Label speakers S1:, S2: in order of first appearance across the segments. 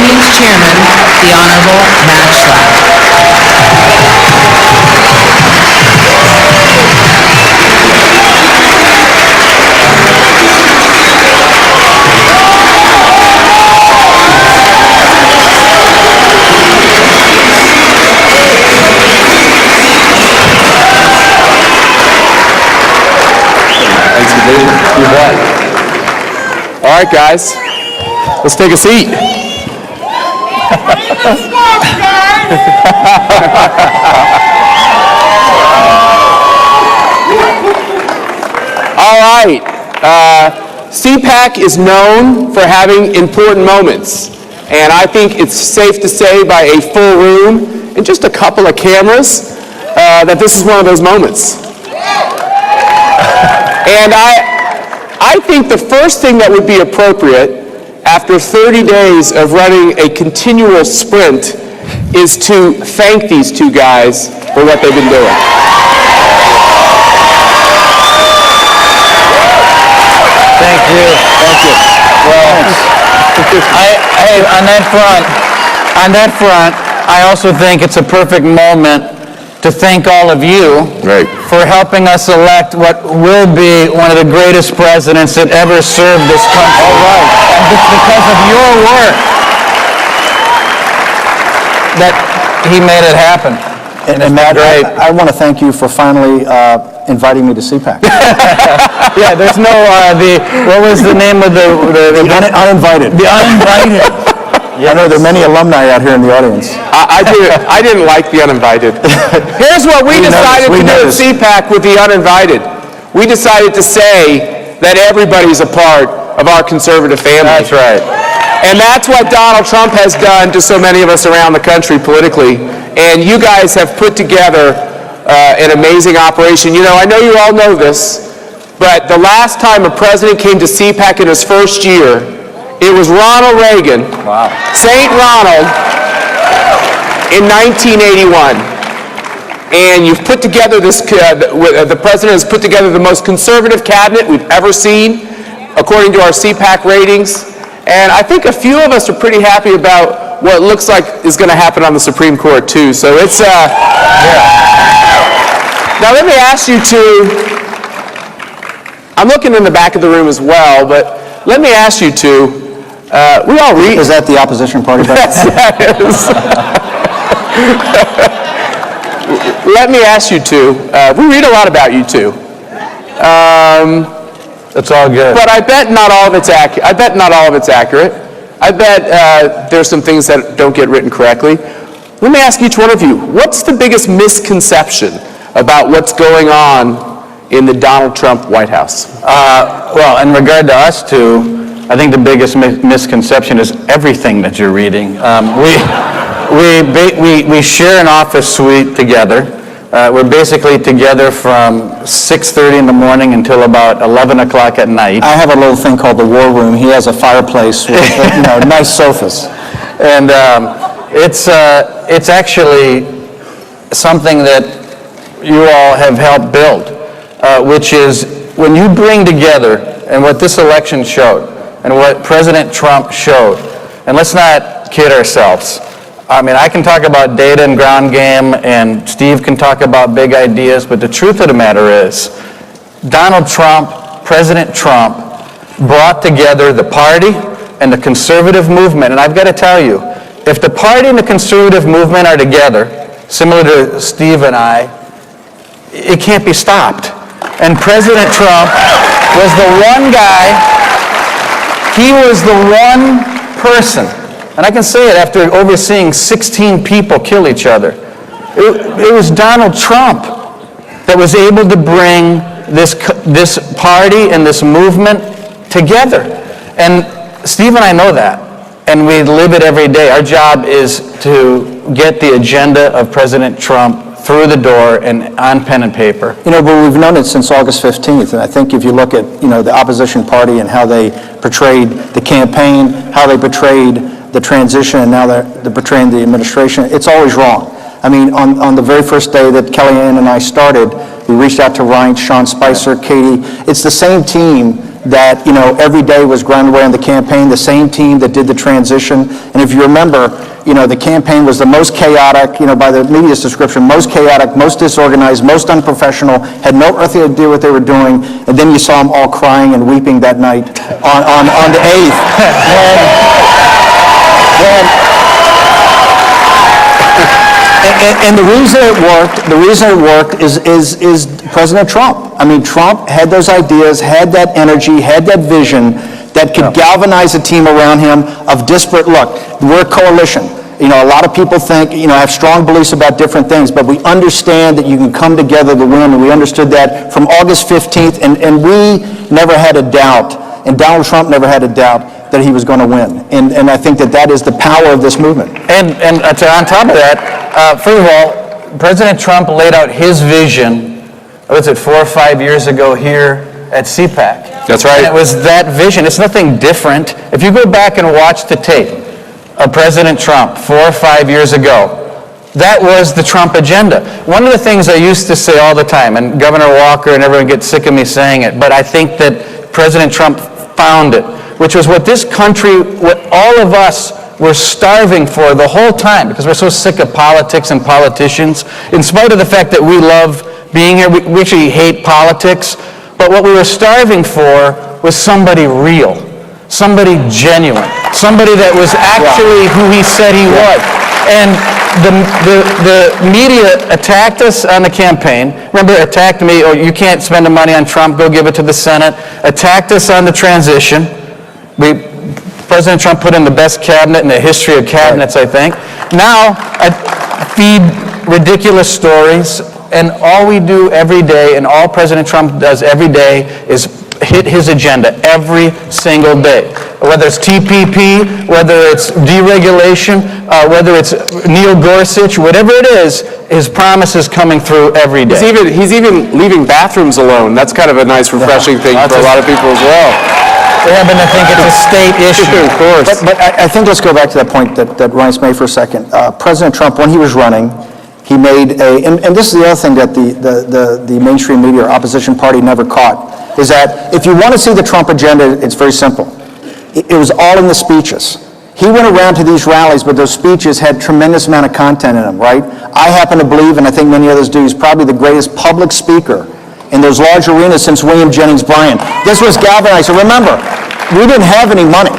S1: union's chairman, the Honorable Matt Schlapp.
S2: You bet. All right, guys, let's take a seat. All right. CPAC is known for having important moments, and I think it's safe to say by a full room and just a couple of cameras that this is one of those moments. And I think the first thing that would be appropriate after 30 days of running a continual sprint is to thank these two guys for what they've been doing.
S3: Thank you. Thank you. Well, on that front, I also think it's a perfect moment to thank all of you for helping us elect what will be one of the greatest presidents that ever served this country. All right. And it's because of your work that he made it happen.
S4: And Matt, I want to thank you for finally inviting me to CPAC.
S3: Yeah, there's no, what was the name of the
S4: uninvited.
S3: The uninvited.
S4: I know there are many alumni out here in the audience.
S2: I didn't like the uninvited. Here's what we decided to do at CPAC with the uninvited. We decided to say that everybody's a part of our conservative family.
S3: That's right.
S2: And that's what Donald Trump has done to so many of us around the country politically. And you guys have put together an amazing operation. You know, I know you all know this, but the last time a president came to CPAC in his first year, it was Ronald Reagan, St. Ronald, in 1981. And you've put together this, the president has put together the most conservative cabinet we've ever seen, according to our CPAC ratings. And I think a few of us are pretty happy about what looks like is going to happen on the Supreme Court, too. So it's, Now let me ask you two, I'm looking in the back of the room as well, but let me ask you two, we all read...
S4: Is that the opposition party?
S2: Yes, that is. Let me ask you two, we read a lot about you two.
S3: It's all good.
S2: But I bet not all of it's accurate. I bet there's some things that don't get written correctly. Let me ask each one of you, what's the biggest misconception about what's going on in the Donald Trump White House?
S3: Well, in regard to us two, I think the biggest misconception is everything that you're reading. We share an office suite together. We're basically together from 6:30 in the morning until about 11 o'clock at night.
S4: I have a little thing called the war room. He has a fireplace with nice sofas.
S3: And it's actually something that you all have helped build, which is when you bring together, and what this election showed, and what President Trump showed, and let's not kid ourselves. I mean, I can talk about data and ground game, and Steve can talk about big ideas, but the truth of the matter is, Donald Trump, President Trump, brought together the party and the conservative movement. And I've got to tell you, if the party and the conservative movement are together, similar to Steve and I, it can't be stopped. And President Trump was the one guy, he was the one person, and I can say it after overseeing 16 people kill each other. It was Donald Trump that was able to bring this party and this movement together. And Steve and I know that, and we live it every day. Our job is to get the agenda of President Trump through the door and on pen and paper.
S4: You know, but we've known it since August 15th, and I think if you look at, the opposition party and how they portrayed the campaign, how they portrayed the transition, and now they're portraying the administration, it's always wrong. I mean, on the very first day that Kellyanne and I started, we reached out to Reince, Sean Spicer, Katie. It's the same team that, every day was grinding away on the campaign, the same team that did the transition. And if you remember, the campaign was the most chaotic, by the media's description, most chaotic, most disorganized, most unprofessional, had no earthly idea what they were doing. And then you saw them all crying and weeping that night on the 8th. And the reason it worked is President Trump. I mean, Trump had those ideas, had that energy, had that vision that could galvanize a team around him of disparate, look, we're a coalition. A lot of people think, have strong beliefs about different things, but we understand that you can come together to win, and we understood that from August 15th, and we never had a doubt, and Donald Trump never had a doubt that he was going to win. And I think that is the power of this movement.
S3: And on top of that, first of all, President Trump laid out his vision, 4 or 5 years ago here at CPAC.
S2: That's right.
S3: And it was that vision. It's nothing different. If you go back and watch the tape of President Trump 4 or 5 years ago, that was the Trump agenda. One of the things I used to say all the time, and Governor Walker and everyone gets sick of me saying it, but I think that President Trump found it, which was what this country, what all of us were starving for the whole time, because we're so sick of politics and politicians. In spite of the fact that we love being here, we actually hate politics, but what we were starving for was somebody real, somebody genuine, somebody that was actually who he said he was. And the media attacked us on the campaign. Remember, attacked me, oh, you can't spend the money on Trump, go give it to the Senate. Attacked us on the transition. President Trump put in the best cabinet in the history of cabinets, I think. Now, I feed ridiculous stories, and all we do every day, and all President Trump does every day, is hit his agenda every single day. Whether it's TPP, whether it's deregulation, whether it's Neil Gorsuch, whatever it is, his promise is coming through every day.
S2: He's even leaving bathrooms alone. That's kind of a nice, refreshing thing for a lot of people as well.
S3: We happen to think it's a state issue.
S2: Of course.
S4: But I think let's go back to that point that Reince made for a second. President Trump, when he was running, he made and this is the other thing that the mainstream media or opposition party never caught, is that if you want to see the Trump agenda, it's very simple. It was all in the speeches. He went around to these rallies, but those speeches had tremendous amount of content in them, right? I happen to believe, and I think many others do, he's probably the greatest public speaker in those large arenas since William Jennings Bryan. This was galvanizing. Remember, we didn't have any money.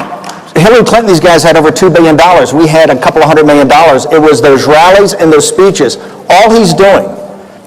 S4: Hillary Clinton, these guys had over $2 billion. We had a couple of $100 million. It was those rallies and those speeches. All he's doing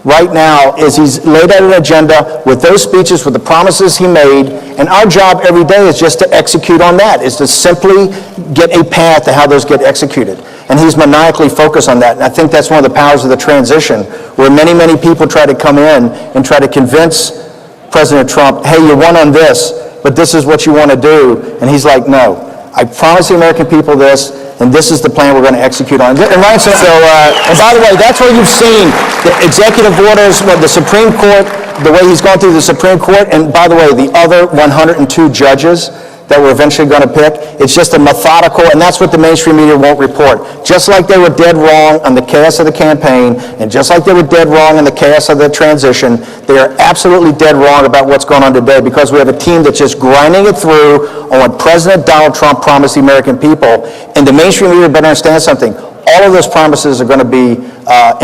S4: right now is he's laid out an agenda with those speeches, with the promises he made, and our job every day is just to execute on that, is to simply get a path to how those get executed. And he's maniacally focused on that. And I think that's one of the powers of the transition, where many, many people try to come in and try to convince President Trump, hey, you won on this, but this is what you want to do. And he's like, no, I promise the American people this, and this is the plan we're going to execute on. And Ryan said, and by the way, that's where you've seen the executive orders, the Supreme Court, the way he's gone through the Supreme Court, and by the way, the other 102 judges that we're eventually going to pick. It's just a methodical, and that's what the mainstream media won't report. Just like they were dead wrong on the chaos of the campaign, and just like they were dead wrong on the chaos of the transition, they are absolutely dead wrong about what's going on today, because we have a team that's just grinding it through on what President Donald Trump promised the American people. And the mainstream media better understand something. All of those promises are going to be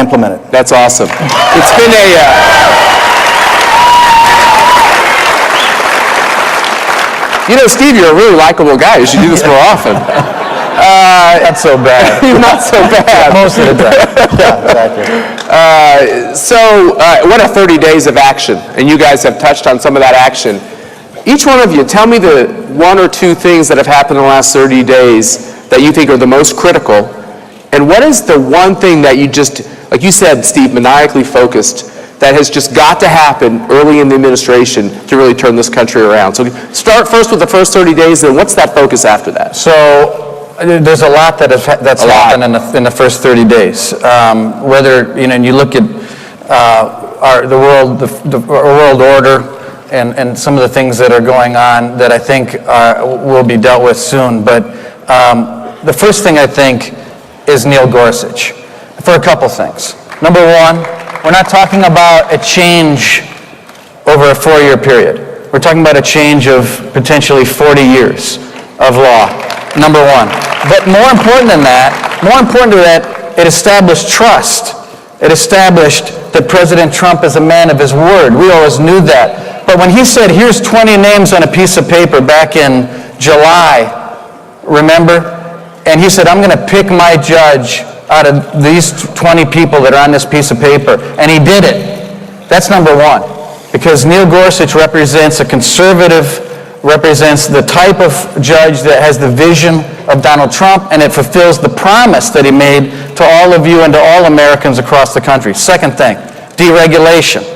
S4: implemented.
S2: That's awesome. It's been Steve, you're a really likable guy. You should do this more often.
S3: Not so bad.
S2: Not so bad.
S3: Most of the time.
S2: Yeah, exactly. What are 30 days of action? And you guys have touched on some of that action. Each one of you, tell me the one or two things that have happened in the last 30 days that you think are the most critical. And what is the one thing that you just, like you said, Steve, maniacally focused, that has just got to happen early in the administration to really turn this country around? So start first with the first 30 days, then what's that focus after that?
S3: So there's a lot that's happened in the first 30 days. Whether, and you look at the world order and some of the things that are going on that I think will be dealt with soon. But the first thing I think is Neil Gorsuch, for a couple things. Number one, we're not talking about a change over a 4-year period. we're talking about a change of potentially 40 years of law, number one. But more important than that, it established trust. It established that President Trump is a man of his word. We always knew that. But when he said, here's 20 names on a piece of paper back in July, remember? And he said, I'm going to pick my judge out of these 20 people that are on this piece of paper. And he did it. That's number one. Because Neil Gorsuch represents a conservative, represents the type of judge that has the vision of Donald Trump, and it fulfills the promise that he made to all of you and to all Americans across the country. Second thing, deregulation.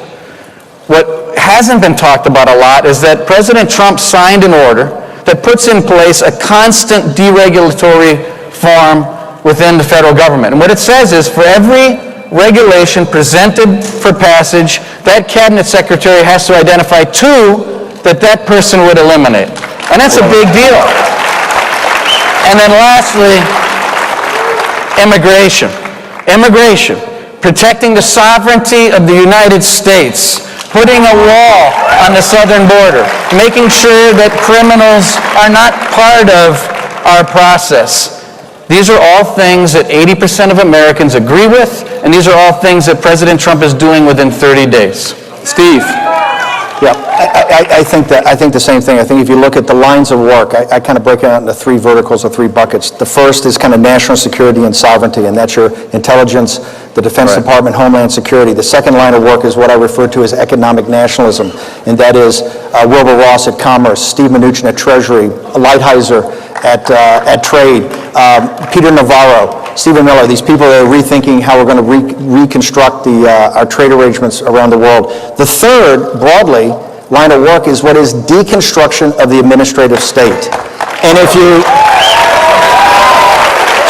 S3: What hasn't been talked about a lot is that President Trump signed an order that puts in place a constant deregulatory form within the federal government. And what it says is for every regulation presented for passage, that cabinet secretary has to identify two that person would eliminate. And that's a big deal. And then lastly, immigration. Immigration, protecting the sovereignty of the United States, putting a wall on the southern border, making sure that criminals are not part of our process. These are all things that 80% of Americans agree with, and these are all things that President Trump is doing within 30 days.
S2: Steve.
S4: Yeah, I think the same thing. I think if you look at the lines of work, I kind of break it out into three verticals or three buckets. The first is kind of national security and sovereignty, and that's your intelligence, the Defense Department, Homeland Security. The second line of work is what I refer to as economic nationalism, and that is Wilbur Ross at Commerce, Steve Mnuchin at Treasury, Lighthizer at Trade, Peter Navarro, Stephen Miller, these people that are rethinking how we're going to reconstruct our trade arrangements around the world. The third, broadly, line of work is what is deconstruction of the administrative state. And if you,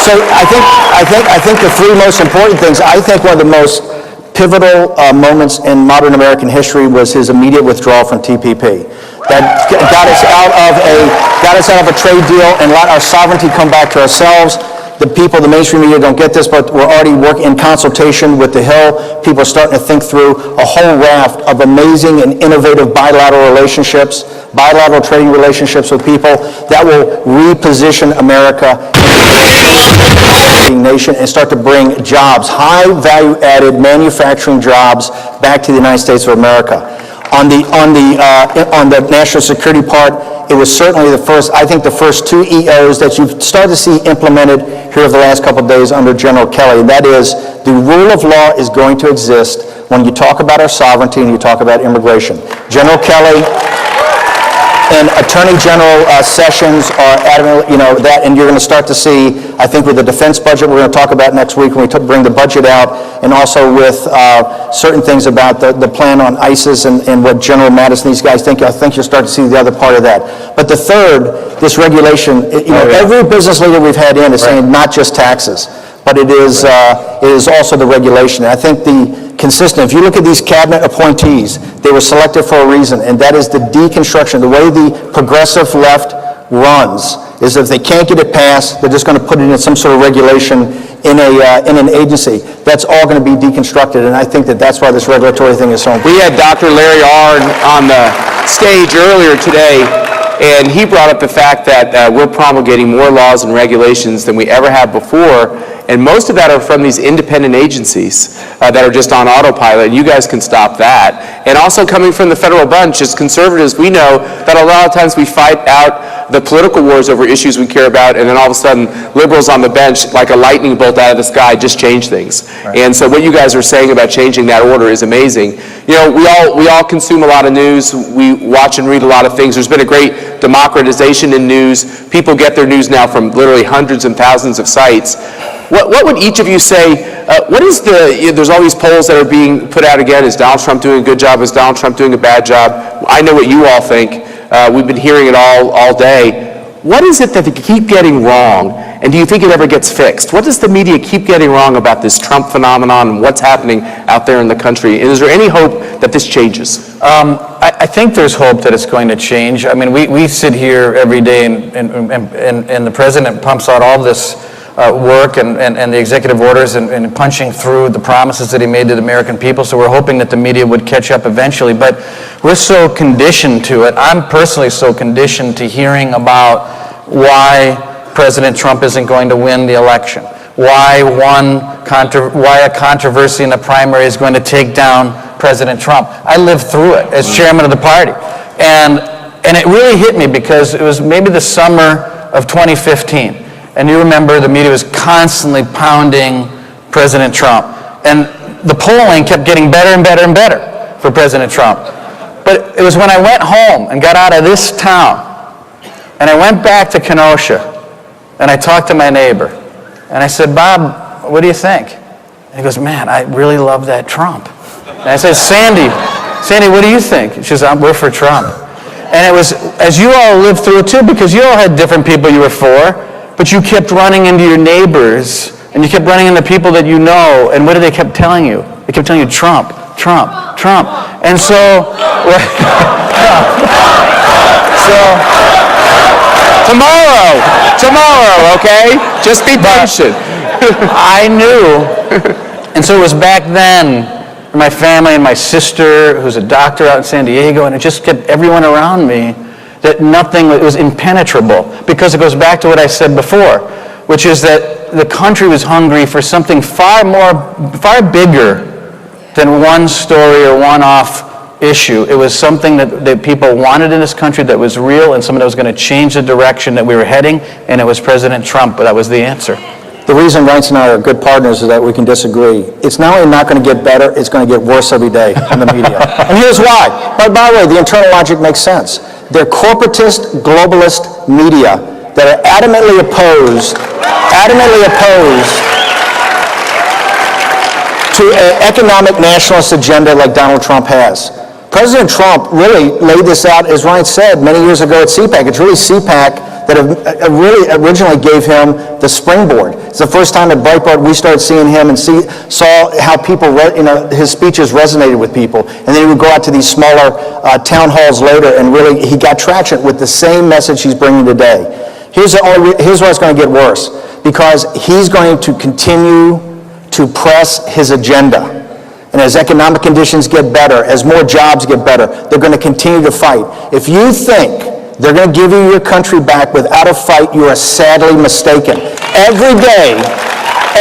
S4: so I think the three most important things, I think one of the most pivotal moments in modern American history was his immediate withdrawal from TPP. That got us out of a trade deal and let our sovereignty come back to ourselves. The people, the mainstream media don't get this, but we're already working in consultation with the Hill. People are starting to think through a whole raft of amazing and innovative bilateral relationships, bilateral trading relationships with people that will reposition America as a nation and start to bring jobs, high value added manufacturing jobs back to the United States of America. On the national security part, it was certainly the first two EOs that you've started to see implemented here over the last couple of days under General Kelly. And that is, the rule of law is going to exist when you talk about our sovereignty and you talk about immigration. General Kelly and Attorney General Sessions are adamant, that, and you're going to start to see, I think with the defense budget we're going to talk about next week when we bring the budget out, and also with certain things about the plan on ISIS and what General Mattis and these guys think. I think you'll start to see the other part of that. But the third, this regulation, every business leader we've had in is saying not just taxes, but it is also the regulation. And I think if you look at these cabinet appointees, they were selected for a reason, and that is the deconstruction. The way the progressive left runs is if they can't get it passed, they're just going to put it in some sort of regulation in an agency. That's all going to be deconstructed, and I think that's why this regulatory thing is so important.
S2: We had Dr. Larry Arnn on the stage earlier today, and he brought up the fact that we're promulgating more laws and regulations than we ever have before, and most of that are from these independent agencies that are just on autopilot, and you guys can stop that. And also coming from the federal bunch, as conservatives, we know that a lot of times we fight out the political wars over issues we care about, and then all of a sudden liberals on the bench, like a lightning bolt out of the sky, just change things. Right. And so what you guys are saying about changing that order is amazing. We all consume a lot of news. We watch and read a lot of things. There's been a great democratization in news. People get their news now from literally hundreds and thousands of sites. What would each of you say, there's all these polls that are being put out again, is Donald Trump doing a good job, is Donald Trump doing a bad job? I know what you all think. We've been hearing it all day. What is it that they keep getting wrong, and do you think it ever gets fixed? What does the media keep getting wrong about this Trump phenomenon and what's happening out there in the country? And is there any hope that this changes?
S3: I think there's hope that it's going to change. I mean, we sit here every day and the president pumps out all this work and the executive orders and punching through the promises that he made to the American people. So we're hoping that the media would catch up eventually. But we're so conditioned to it. I'm personally so conditioned to hearing about why President Trump isn't going to win the election, why a controversy in the primary is going to take down President Trump. I lived through it as chairman of the party. And it really hit me because it was maybe the summer of 2015. And you remember the media was constantly pounding President Trump. And the polling kept getting better and better and better for President Trump. But it was when I went home and got out of this town, and I went back to Kenosha, and I talked to my neighbor. And I said, Bob, what do you think? And he goes, man, I really love that Trump. And I said, Sandy, what do you think? She says, we're for Trump. And it was, as you all lived through it too, because you all had different people you were for, but you kept running into your neighbors, and you kept running into people that you know, and what did they kept telling you? They kept telling you, Trump, Trump, Trump. And so,
S2: tomorrow, okay? Just be patient.
S3: I knew, and so it was back then, my family and my sister, who's a doctor out in San Diego, and it just kept everyone around me, that nothing, it was impenetrable, because it goes back to what I said before, which is that the country was hungry for something far bigger than one story or one-off issue. It was something that people wanted in this country that was real and something that was going to change the direction that we were heading, and it was President Trump, but that was the answer.
S4: The reason Reince and I are good partners is that we can disagree. It's not only not going to get better, it's going to get worse every day in the media. And here's why. By the way, the internal logic makes sense. They're corporatist, globalist media that are adamantly opposed to an economic nationalist agenda like Donald Trump has. President Trump really laid this out, as Reince said, many years ago at CPAC. It's really CPAC that really originally gave him the springboard. It's the first time at Breitbart we started seeing him and saw how people, his speeches resonated with people. And then he would go out to these smaller town halls later, and really he got traction with the same message he's bringing today. Here's why it's going to get worse, because he's going to continue to press his agenda. And as economic conditions get better, as more jobs get better, they're going to continue to fight. If you think they're going to give you your country back without a fight, you are sadly mistaken. Every day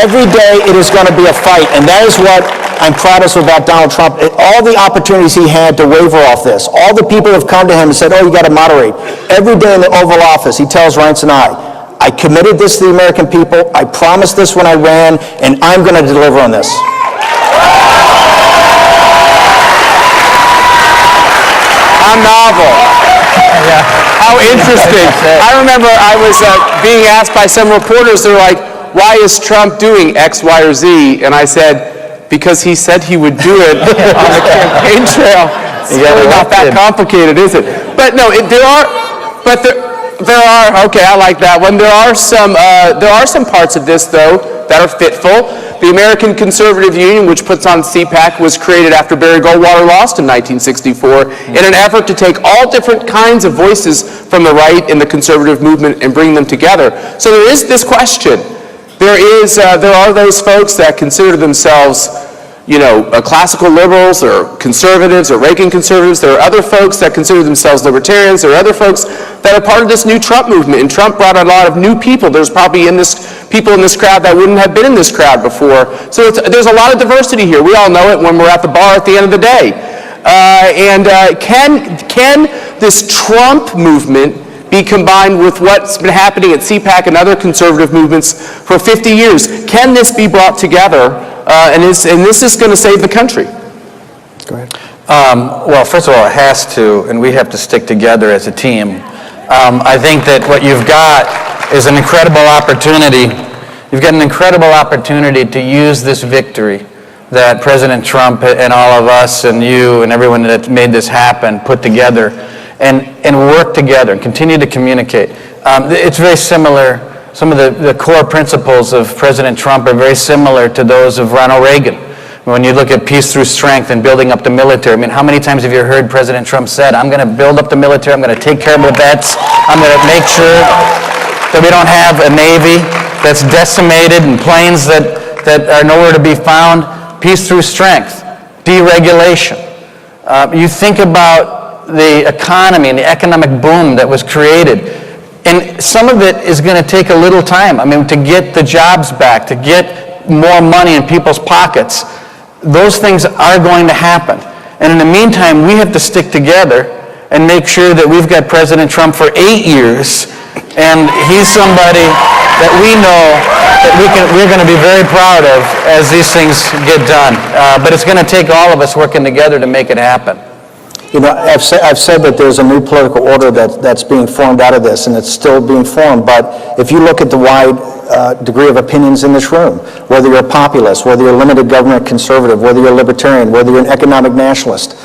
S4: it is going to be a fight, and that is what I'm proudest about Donald Trump. All the opportunities he had to waver off this, all the people have come to him and said, oh, you got to moderate. Every day in the Oval Office, he tells Reince and I committed this to the American people, I promised this when I ran, and I'm going to deliver on this.
S2: How novel.
S3: Yeah.
S2: How interesting. I remember I was being asked by some reporters, they're like, why is Trump doing X, Y, or Z? And I said, because he said he would do it on the campaign trail. It's really not that complicated, is it? But no, there are, okay, I like that one. There are some parts of this, though, that are fitful. The American Conservative Union, which puts on CPAC, was created after Barry Goldwater lost in 1964 in an effort to take all different kinds of voices from the right in the conservative movement and bring them together. So there is this question. There are those folks that consider themselves, classical liberals or conservatives or Reagan conservatives. There are other folks that consider themselves libertarians. There are other folks that are part of this new Trump movement. And Trump brought a lot of new people. There's probably people in this crowd that wouldn't have been in this crowd before. So there's a lot of diversity here. We all know it when we're at the bar at the end of the day. Can this Trump movement be combined with what's been happening at CPAC and other conservative movements for 50 years? Can this be brought together? And this is going to save the country.
S4: Go ahead.
S3: Well, first of all, it has to, and we have to stick together as a team. I think that what you've got is an incredible opportunity. You've got an incredible opportunity to use this victory that President Trump and all of us and you and everyone that made this happen put together and work together and continue to communicate. It's very similar. Some of the core principles of President Trump are very similar to those of Ronald Reagan. When you look at peace through strength and building up the military, how many times have you heard President Trump said, I'm going to build up the military, I'm going to take care of the vets, I'm going to make sure that we don't have a Navy that's decimated and planes that are nowhere to be found. Peace through strength, deregulation. You think about the economy and the economic boom that was created. And some of it is going to take a little time. I mean, to get the jobs back, to get more money in people's pockets, those things are going to happen. And in the meantime, we have to stick together and make sure that we've got President Trump for 8 years, and he's somebody that we know that we're going to be very proud of as these things get done. But it's going to take all of us working together to make it happen.
S4: You know, I've said that there's a new political order that's being formed out of this, and it's still being formed. But if you look at the wide degree of opinions in this room, whether you're a populist, whether you're a limited government conservative, whether you're a libertarian, whether you're an economic nationalist,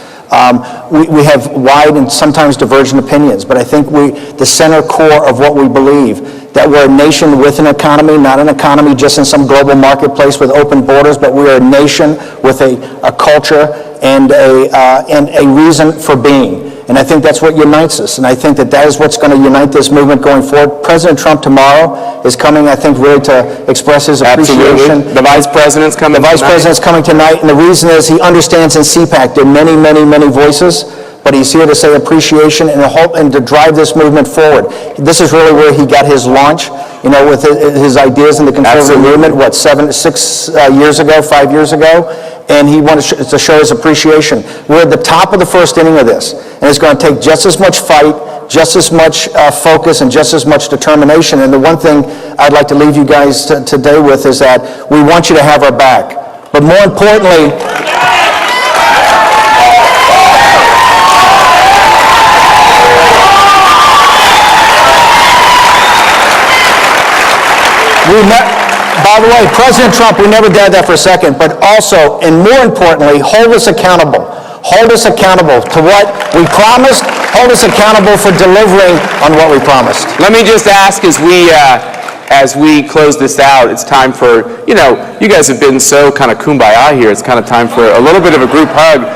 S4: we have wide and sometimes divergent opinions. But I think the center core of what we believe, that we're a nation with an economy, not an economy just in some global marketplace with open borders, but we're a nation with a culture and a reason for being. And I think that's what unites us. And I think that is what's going to unite this movement going forward. President Trump tomorrow is coming, I think, really to express his appreciation.
S2: Absolutely. The Vice President's coming
S4: tonight. The Vice President's coming tonight. And the reason is he understands in CPAC there are many, many, many voices. But he's here to say appreciation and to drive this movement forward. This is really where he got his launch, you know, with his ideas in the conservative movement, 5 years ago. And he wanted to show his appreciation. We're at the top of the first inning of this. And it's going to take just as much fight, just as much focus, and just as much determination. And the one thing I'd like to leave you guys today with is that we want you to have our back. But more importantly, by the way, President Trump, we never did that for a second, but also, and more importantly, hold us accountable. Hold us accountable to what we promised. Hold us accountable for delivering on what we promised.
S2: Let me just ask, as we close this out, it's time for, you know, you guys have been so kind of kumbaya here. It's kind of time for a little bit of a group hug.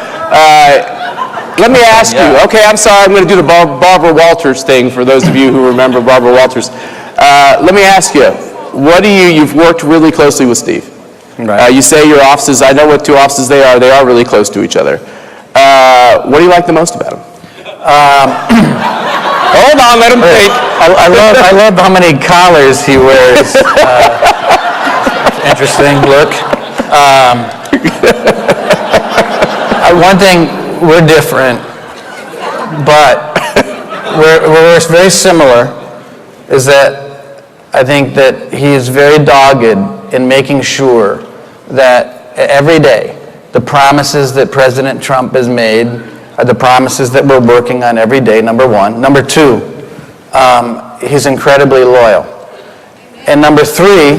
S2: Let me ask you, okay, I'm sorry, I'm going to do the Barbara Walters thing for those of you who remember Barbara Walters. Let me ask you, you've worked really closely with Steve.
S3: Right.
S2: You say your offices, I know what two offices they are really close to each other. What do you like the most about him? Hold on, let him think.
S3: I love how many collars he wears. Interesting look. One thing, we're different, but we're very similar, is that I think that he is very dogged in making sure that every day the promises that President Trump has made are the promises that we're working on every day, number one. Number two, he's incredibly loyal. And number three,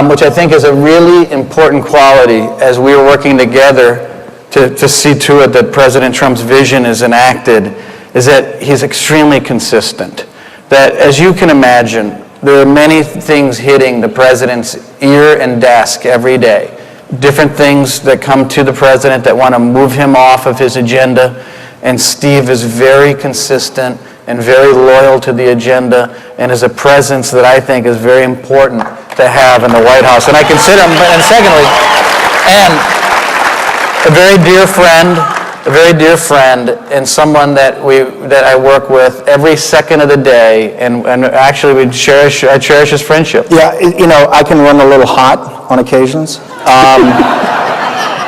S3: which I think is a really important quality as we are working together to see to it that President Trump's vision is enacted, is that he's extremely consistent. That, as you can imagine, there are many things hitting the president's ear and desk every day. Different things that come to the president that want to move him off of his agenda. And Steve is very consistent and very loyal to the agenda and is a presence that I think is very important to have in the White House. And I consider him, and secondly, and a very dear friend, and someone that I work with every second of the day, and actually I cherish his friendship.
S4: Yeah, you know, I can run a little hot on occasions.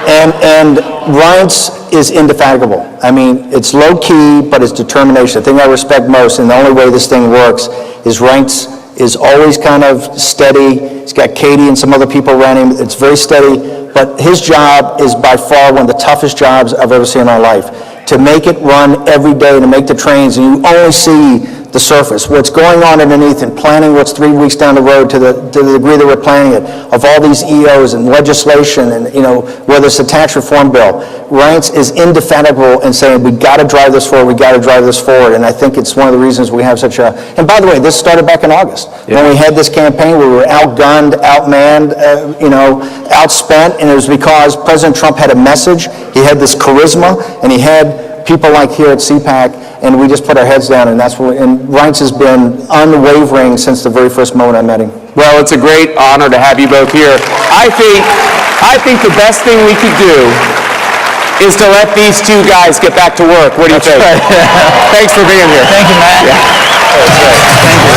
S4: And Reince is indefatigable. I mean, it's low key, but it's determination. The thing I respect most, and the only way this thing works, is Reince is always kind of steady. He's got Katie and some other people around him. It's very steady. But his job is by far one of the toughest jobs I've ever seen in my life. To make it run every day, to make the trains, and you only see the surface. What's going on underneath and planning what's 3 weeks down the road to the degree that we're planning it, of all these EOs and legislation and, you know, whether it's the tax reform bill. Reince is indefatigable in saying, we got to drive this forward, and I think it's one of the reasons we have such a, and by the way, this started back in August. Yeah. When we had this campaign, we were outgunned, outmanned, outspent, and it was because President Trump had a message, he had this charisma, and he had people like here at CPAC, and we just put our heads down, and that's what, and Reince has been unwavering since the very first moment I met him.
S2: Well, it's a great honor to have you both here. I think the best thing we could do is to let these two guys get back to work. What do you think?
S3: Right.
S2: Thanks for being here.
S3: Thank you, Matt.
S2: Yeah.
S3: That was great. Thank you.